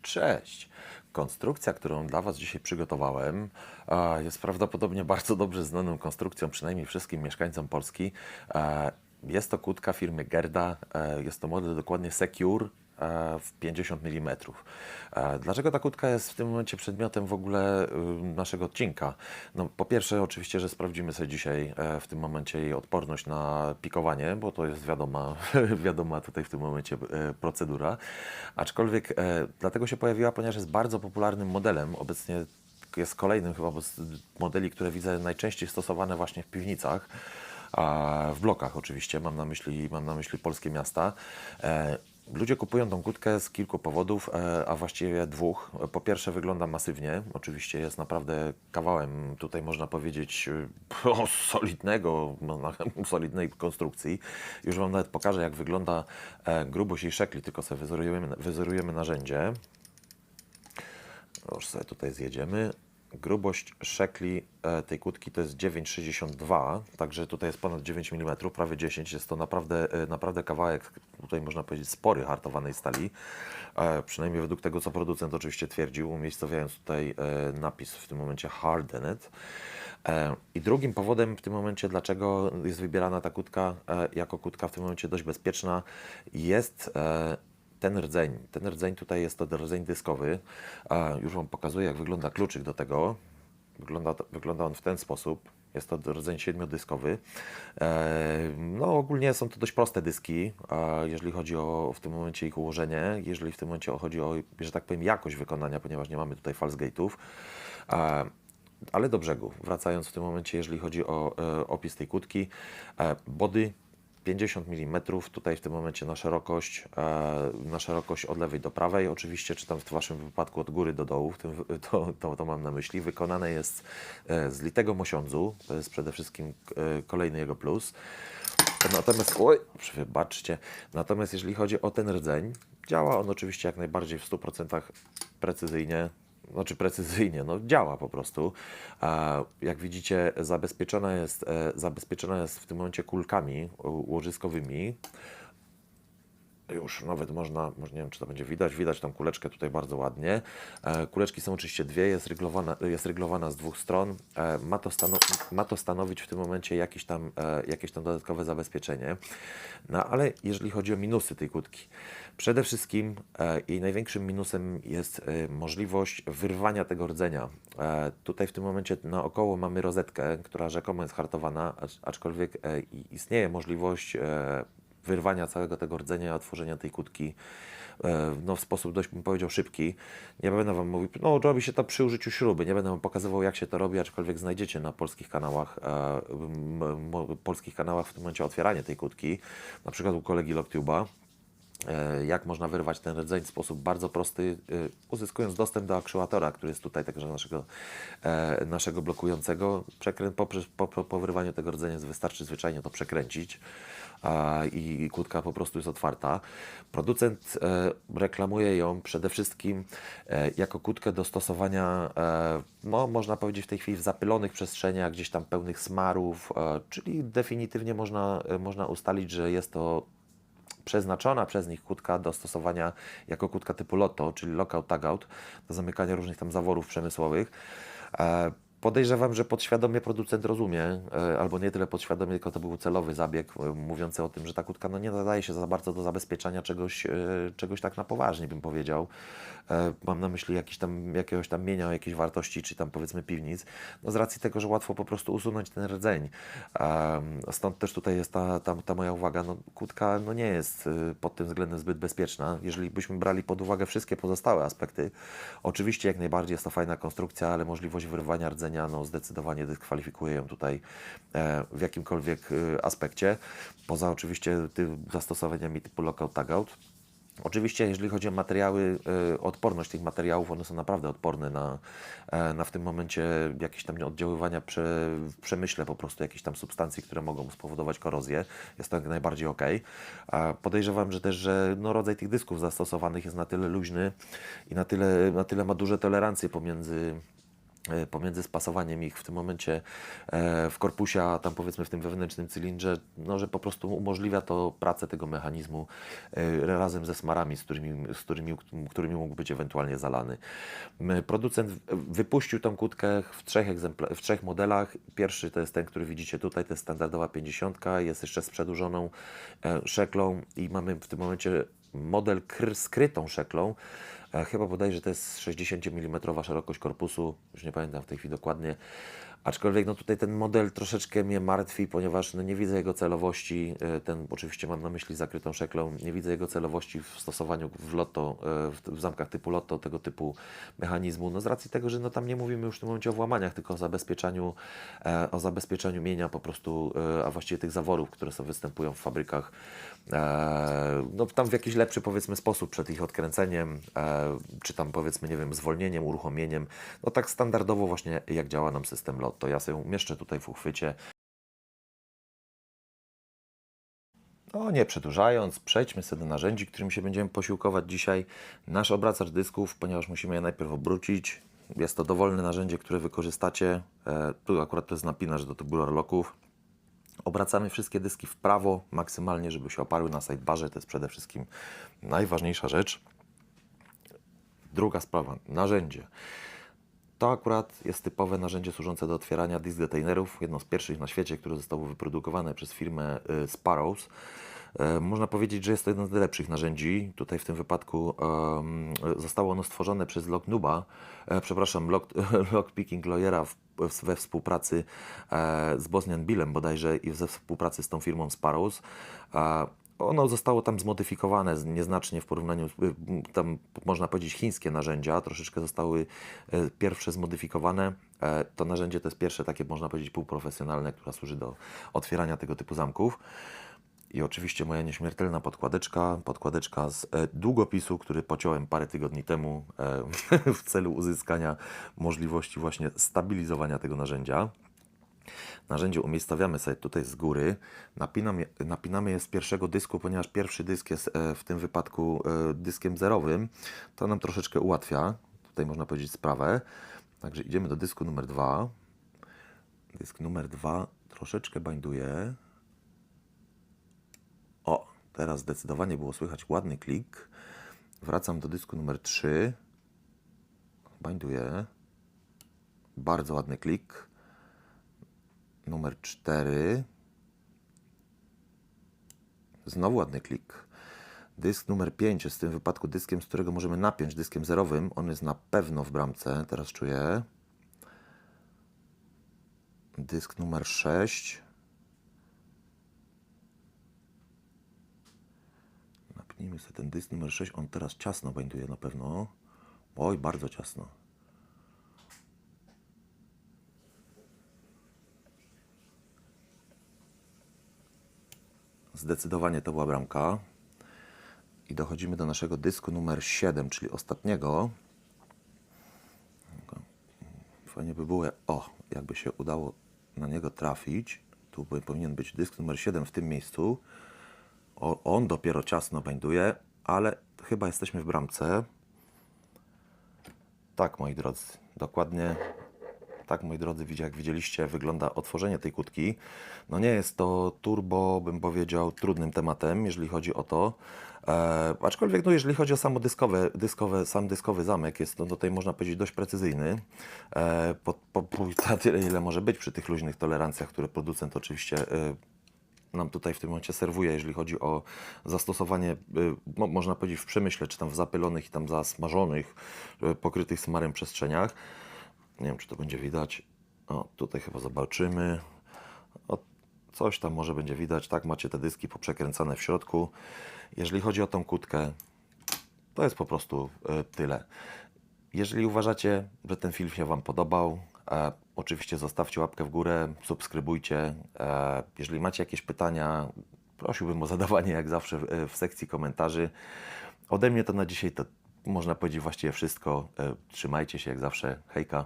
Cześć! Konstrukcja, którą dla Was dzisiaj przygotowałem, jest prawdopodobnie bardzo dobrze znaną konstrukcją, przynajmniej wszystkim mieszkańcom Polski. Jest to kłódka firmy Gerda, jest to model dokładnie Secure w 50 mm. Dlaczego ta kłódka jest w tym momencie przedmiotem w ogóle naszego odcinka? No, po pierwsze oczywiście, że sprawdzimy sobie dzisiaj w tym momencie jej odporność na pikowanie, bo to jest wiadoma tutaj w tym momencie procedura. Aczkolwiek dlatego się pojawiła, ponieważ jest bardzo popularnym modelem. Obecnie jest kolejnym chyba z modeli, które widzę najczęściej stosowane właśnie w piwnicach. W blokach oczywiście, mam na myśli polskie miasta. Ludzie kupują tą kłódkę z kilku powodów, a właściwie dwóch. Po pierwsze wygląda masywnie, oczywiście jest naprawdę kawałem, tutaj można powiedzieć, solidnej konstrukcji. Już Wam nawet pokażę, jak wygląda grubość jej szekli, tylko sobie wyzorujemy narzędzie. Już sobie tutaj zjedziemy. Grubość szekli tej kłódki to jest 9,62, także tutaj jest ponad 9 mm, prawie 10. Jest to naprawdę kawałek, tutaj można powiedzieć, spory hartowanej stali. Przynajmniej według tego, co producent oczywiście twierdził, umiejscowiając tutaj napis w tym momencie hardened. I drugim powodem w tym momencie, dlaczego jest wybierana ta kłódka jako kłódka w tym momencie dość bezpieczna, jest ten rdzeń. Ten rdzeń tutaj jest to rdzeń dyskowy. Już Wam pokazuję, jak wygląda kluczyk do tego. Wygląda on w ten sposób. Jest to rdzeń 7-dyskowy. No ogólnie są to dość proste dyski, jeżeli chodzi o w tym momencie ich ułożenie, jeżeli w tym momencie chodzi o, że tak powiem, jakość wykonania, ponieważ nie mamy tutaj false gate'ów. Ale do brzegu, wracając w tym momencie, jeżeli chodzi o opis tej kłódki, body 50 mm, tutaj w tym momencie na szerokość od lewej do prawej, oczywiście, czy tam w Waszym wypadku od góry do dołu, to mam na myśli. Wykonane jest z litego mosiądzu, to jest przede wszystkim kolejny jego plus. Natomiast, wybaczcie, natomiast jeżeli chodzi o ten rdzeń, działa on oczywiście jak najbardziej w 100% precyzyjnie. No działa po prostu. Jak widzicie, zabezpieczona jest w tym momencie kulkami łożyskowymi. Już nawet można, nie wiem, czy to będzie widać tą kuleczkę tutaj bardzo ładnie. Kuleczki są oczywiście dwie, jest ryglowana z dwóch stron. Ma to stanowić w tym momencie jakieś tam dodatkowe zabezpieczenie. No ale jeżeli chodzi o minusy tej kłódki, przede wszystkim jej największym minusem jest możliwość wyrwania tego rdzenia. Tutaj w tym momencie naokoło mamy rozetkę, która rzekomo jest hartowana, aczkolwiek istnieje możliwość wyrwania całego tego rdzenia i otworzenia tej kłódki w sposób dość, bym powiedział, szybki. Nie będę Wam mówił, robi się to przy użyciu śruby, nie będę Wam pokazywał, jak się to robi, aczkolwiek znajdziecie na polskich kanałach w tym momencie otwieranie tej kłódki, na przykład u kolegi Locktube'a. Jak można wyrwać ten rdzeń w sposób bardzo prosty, uzyskując dostęp do aktuatora, który jest tutaj, także naszego blokującego. Po wyrwaniu tego rdzenia wystarczy zwyczajnie to przekręcić i kłódka po prostu jest otwarta. Producent reklamuje ją przede wszystkim jako kłódkę do stosowania, można powiedzieć w tej chwili w zapylonych przestrzeniach, gdzieś tam pełnych smarów, czyli definitywnie można ustalić, że jest to przeznaczona przez nich kłódka do stosowania jako kłódka typu LOTO, czyli Lockout Tagout, do zamykania różnych tam zaworów przemysłowych. Podejrzewam, że podświadomie producent rozumie, albo nie tyle podświadomie, tylko to był celowy zabieg mówiący o tym, że ta kłódka nie nadaje się za bardzo do zabezpieczania czegoś tak na poważnie, bym powiedział. Mam na myśli jakiegoś tam mienia o jakiejś wartości, czy tam powiedzmy piwnic, z racji tego, że łatwo po prostu usunąć ten rdzeń. Stąd też tutaj jest ta moja uwaga. Kłódka nie jest pod tym względem zbyt bezpieczna. Jeżeli byśmy brali pod uwagę wszystkie pozostałe aspekty, oczywiście jak najbardziej jest to fajna konstrukcja, ale możliwość wyrwania rdzenia zdecydowanie dyskwalifikuje ją tutaj w jakimkolwiek aspekcie, poza oczywiście zastosowaniami typu Lockout Tagout. Oczywiście, jeżeli chodzi o materiały, odporność tych materiałów, one są naprawdę odporne na w tym momencie jakieś tam oddziaływania w przemyśle po prostu jakichś tam substancji, które mogą spowodować korozję. Jest to jak najbardziej ok. Podejrzewam, że też, rodzaj tych dysków zastosowanych jest na tyle luźny i na tyle ma duże tolerancje pomiędzy pomiędzy spasowaniem ich w tym momencie w korpusie, a tam powiedzmy w tym wewnętrznym cylindrze, no, że po prostu umożliwia to pracę tego mechanizmu razem ze smarami, którymi mógł być ewentualnie zalany. Producent wypuścił tą kłódkę w trzech modelach. Pierwszy to jest ten, który widzicie tutaj, to jest standardowa 50, jest jeszcze z przedłużoną szeklą i mamy w tym momencie model skrytą szeklą. Chyba bodajże to jest 60 mm szerokość korpusu, już nie pamiętam w tej chwili dokładnie. Aczkolwiek no tutaj ten model troszeczkę mnie martwi, ponieważ no nie widzę jego celowości, ten oczywiście mam na myśli zakrytą szeklą, nie widzę jego celowości w stosowaniu w lotto, w zamkach typu lotto, tego typu mechanizmu, no z racji tego, że no tam nie mówimy już w tym momencie o włamaniach, tylko o zabezpieczeniu mienia po prostu, a właściwie tych zaworów, które sobie występują w fabrykach, no tam w jakiś lepszy powiedzmy sposób przed ich odkręceniem, czy tam powiedzmy, nie wiem, zwolnieniem, uruchomieniem, no tak standardowo właśnie jak działa nam system lotto. Ja sobie umieszczę tutaj w uchwycie. No nie przedłużając, przejdźmy sobie do narzędzi, którymi się będziemy posiłkować dzisiaj. Nasz obracacz dysków, ponieważ musimy je najpierw obrócić. Jest to dowolne narzędzie, które wykorzystacie. Tu akurat to jest napinacz do tubular locków. Obracamy wszystkie dyski w prawo maksymalnie, żeby się oparły na sidebarze. To jest przede wszystkim najważniejsza rzecz. Druga sprawa, narzędzie. To akurat jest typowe narzędzie służące do otwierania disk detainerów. Jedno z pierwszych na świecie, które zostało wyprodukowane przez firmę Sparrows. Można powiedzieć, że jest to jedno z najlepszych narzędzi. Tutaj w tym wypadku zostało ono stworzone przez Lockpicking Lawyera we współpracy z Bosnian Billem bodajże i we współpracy z tą firmą Sparrows. Ono zostało tam zmodyfikowane nieznacznie w porównaniu, tam można powiedzieć chińskie narzędzia, troszeczkę zostały pierwsze zmodyfikowane. To narzędzie to jest pierwsze takie, można powiedzieć, półprofesjonalne, które służy do otwierania tego typu zamków. I oczywiście moja nieśmiertelna podkładeczka z długopisu, który pociąłem parę tygodni temu w celu uzyskania możliwości właśnie stabilizowania tego narzędzia. Narzędzie umiejscowiamy sobie tutaj z góry, napinamy je z pierwszego dysku, ponieważ pierwszy dysk jest w tym wypadku dyskiem zerowym. To nam troszeczkę ułatwia, tutaj można powiedzieć, sprawę. Także idziemy do dysku numer 2. Dysk numer 2 troszeczkę binduje. O, teraz zdecydowanie było słychać ładny klik. Wracam do dysku numer 3. Binduje. Bardzo ładny klik. Numer 4. Znowu ładny klik. Dysk numer 5 jest w tym wypadku dyskiem, z którego możemy napiąć dyskiem zerowym. On jest na pewno w bramce, teraz czuję. Dysk numer 6. Napnijmy sobie ten dysk numer 6. On teraz ciasno binduje na pewno. Oj, bardzo ciasno. Zdecydowanie to była bramka. I dochodzimy do naszego dysku numer 7, czyli ostatniego. Fajnie by było, jakby się udało na niego trafić. Tu powinien być dysk numer 7 w tym miejscu. On dopiero ciasno binduje, ale chyba jesteśmy w bramce. Tak, moi drodzy, dokładnie. Tak, moi drodzy, jak widzieliście, wygląda otworzenie tej kłódki. No nie jest to turbo, bym powiedział, trudnym tematem, jeżeli chodzi o to. Aczkolwiek, no, jeżeli chodzi o sam dyskowy zamek, jest to tutaj, można powiedzieć, dość precyzyjny. Na tyle, ile może być przy tych luźnych tolerancjach, które producent oczywiście nam tutaj w tym momencie serwuje, jeżeli chodzi o zastosowanie, można powiedzieć, w przemyśle, czy tam w zapylonych i tam zasmażonych, pokrytych smarem przestrzeniach. Nie wiem, czy to będzie widać. O, tutaj chyba zobaczymy. O, coś tam może będzie widać. Tak, macie te dyski poprzekręcane w środku. Jeżeli chodzi o tą kłódkę, to jest po prostu tyle. Jeżeli uważacie, że ten film się Wam podobał, oczywiście zostawcie łapkę w górę, subskrybujcie. Jeżeli macie jakieś pytania, prosiłbym o zadawanie jak zawsze w sekcji komentarzy. Ode mnie to na dzisiaj to można powiedzieć właściwie wszystko. Trzymajcie się jak zawsze. Hejka.